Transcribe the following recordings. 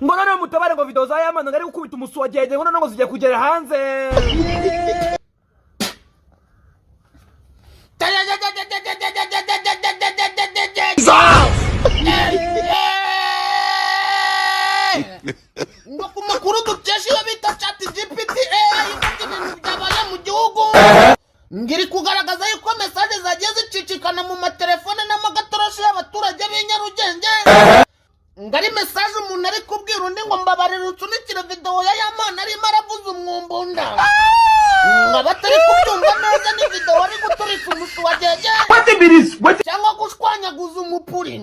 ngo none mutabare ngo video za Yamana ngari gukubita umusuwa jeje ngo none ngo zigiye kugera hanze. ngo ku makuru dukesha iyo bita ChatGPT ibintu byabaye mu gihugu ngiri kugaragaza yuko message zagiye zicicikana mu matelefone n'amagatoroshi y'abaturage b'inyarugenge ngari message umuntu ari kubwira undi ngo mbabarira unsunikire video ya Yamana arimo aravuza umwumbunda ngo batari kubyumva neza ni video ari guturika umusu wa jeje cyangwa gushwanyaguza umupuri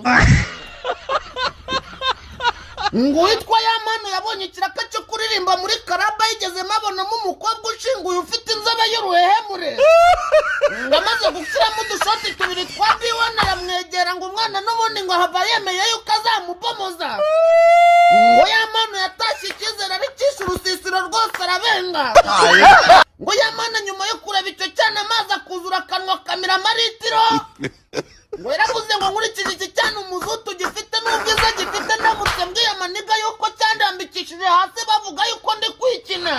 ngo witwa Yamana yabonye ikiraka cyo kuririmba muri karaba yigeze mabonamo umukobwa ushinguye ufite inzobe y'uruhehemure ngo amaze gushyiramo udushoti tubiri twa biwana aramwegera ngo umwana n'ubundi ngo hava yemeye yuko azamubomoza ngo Yamana yatashye icyizere ari cyishe urusisiro rwose arabenga ngo Yamana nyuma yo kureba icyo cyane amazi akuzura akanwa kamira amaritiro ngo yaravuze ngo nkurikije iki cyane umuzutu gifite n'ubwiza gifite ndamutse mbwiye amaniga yuko cyandambikishije hasi bavuga yuko ndi kwikina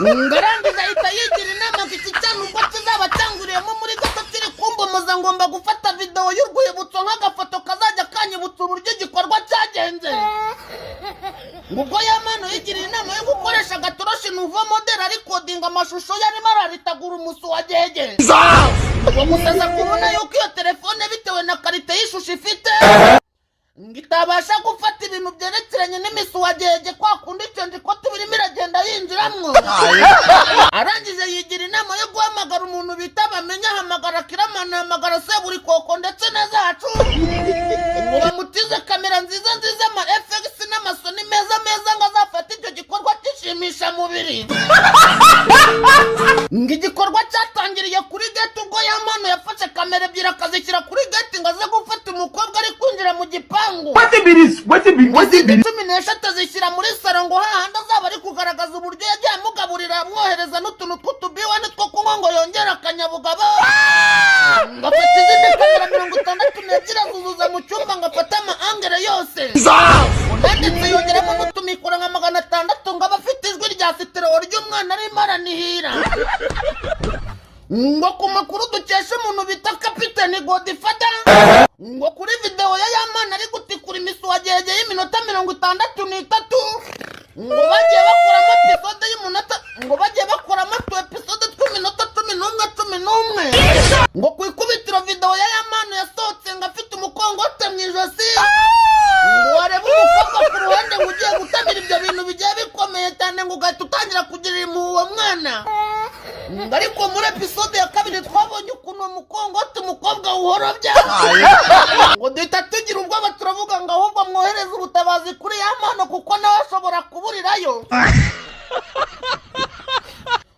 ngarangiza ahita yigira inama ngo iki cyane ubwo kizaba cyanguriyemo muri gato kiri kumbomoza ngomba gufata video y'urwibutso nk'agafoto kazajya kanyibutsa uburyo igikorwa cyagenze ngo ubwo Yamana yigiriye inama yo gukoresha agatoroshi nuvo model ari kodinga amashusho yarimo araritagura umusu wa jeje ngo musaza kubona yuko iyo telefone bitewe na karite y'ishusho ifite ngitabasha gufata ibintu byerekeranye n'imisu wa jeje kwa kundi icyo ndiko tubirimo iragenda yinjiramwo arangije yigira inama yo guhamagara umuntu bita bamenya ahamagara Kiramana ahamagara Seburi Koko ndetse na Zacu ngo bamutize kamera nziza ama effects n'amasoni meza ngo azafata icyo gikorwa gishimisha mubiri ngo igikorwa cyatangiriye kuri gate ubwo Yamana yafashe kamera ebyiri akazishyira kuri gate ngo aze gufata umukobwa ari kwinjira mu gipangu cumi n'eshatu zishyira muri saro ngo hahandi azaba ari kugaragaza uburyo yagiye amugaburira amwohereza n'utuntu tw'utubiwani two kunywa ngo yongere akanyabugabo ngo afata izindi kamera 62 azuzuza mu cyumba ngo afate ama-angere yose ndetse yongeramo n'utumikoro nka 600 ngo abafite ijwi rya sitero ry'umwana arimo aranihira ngo ku makuru dukesha umuntu bita Kapiteni Godfather ngo kuri video ya Yamana ari gutikura imisu wa jeje y'iminota 63 ngo bagiye bakuramo episode y'umunota ngo bagiye bakuramo episode tw'iminota 11 ngo ku ikubitiro video ya Yamana yasohotse ngo afite umukongote mu ijosi ngo arebe umukobwa ku ruhande ngo ugiye gutamira ibyo bintu bigiye bikomeye cyane ngo ugahita utangira kugirira impuhwe uwo mwana ariko muri episode ya kabiri twabonye ukuntu umukongote umukobwa uhorobya ngo duhita tugira ubwoba turavuga ngo ahubwo mwohereze ubutabazi kuri Yamana kuko nawe ashobora kuburirayo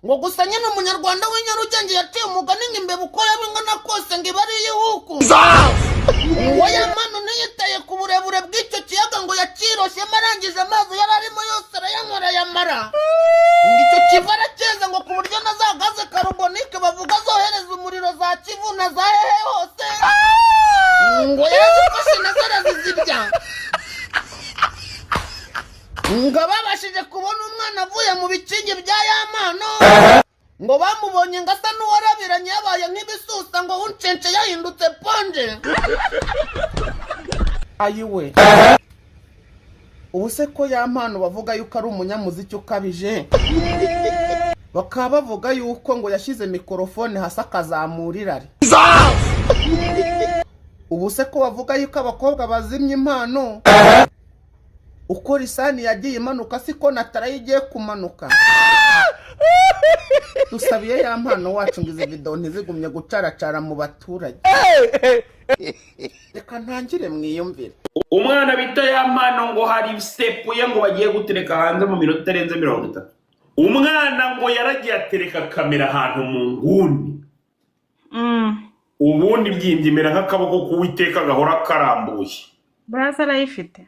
ngo gusa nyine umunyarwanda w'inyarugenge yaciye umugani ngo imbeba uko yabingana kose ngo iba ari iy'ihuku ngo Yamana ntiyitaye ku burebure bw'icyo kiyaga ngo yakiroshyemo arangije amazi yari arimo yose arayanywera Yamara ngo icyo kiva aracyeza ngo ku buryo na za gaze karubonike bavuga zohereza umuriro za Kivu na za hehe hose ngo yarazifashe na zarazizirya ngo babashije kubona umwana avuye mu bikingi bya Yamana ngo bamubonye ngo asa n'uwarabiranye yabaye nk'ibisusa ngo uncense yahindutse ponje ayiwe ubu se ko Yamana bavuga yuko ari umunyamuziki ukabije bakaba bavuga yuko ngo yashyize mikrofone hasi akazamura irari ubu se ko bavuga yuko abakobwa bazimye impano uko Risani yagiye imanuka siko Natara yigiye kumanuka dusabiye Yamana wacu ngo izi video ntizigumye gucaracara mu baturage reka ntangire mwiyumvire umwana bita Yamana ngo hari step ye ngo bagiye gutereka hanze mu minota itarenze 30 umwana ngo yaragiye atereka kamera ahantu mu nguni ubundi byimbimera nk'akaboko k'Uwiteka gahora karambuye Brasa arayifite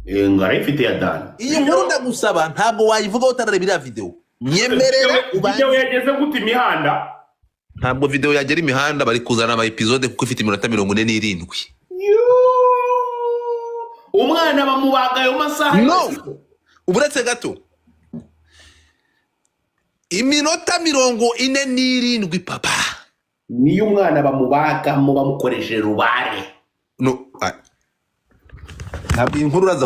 ngarayifite ya Dan iyi nkuru ndagusaba ntabwo wayivuga utarebera video nyemerera video yageze gute imihanda ntabwo video yagera imihanda bari kuzana ama episode kuko ifite iminota 47 umwana bamubaga ayo masaha no uburetse gato iminota 47 papa niyo umwana bamubaga mu bamukoresheje rubare no ntabwo inkuru uraza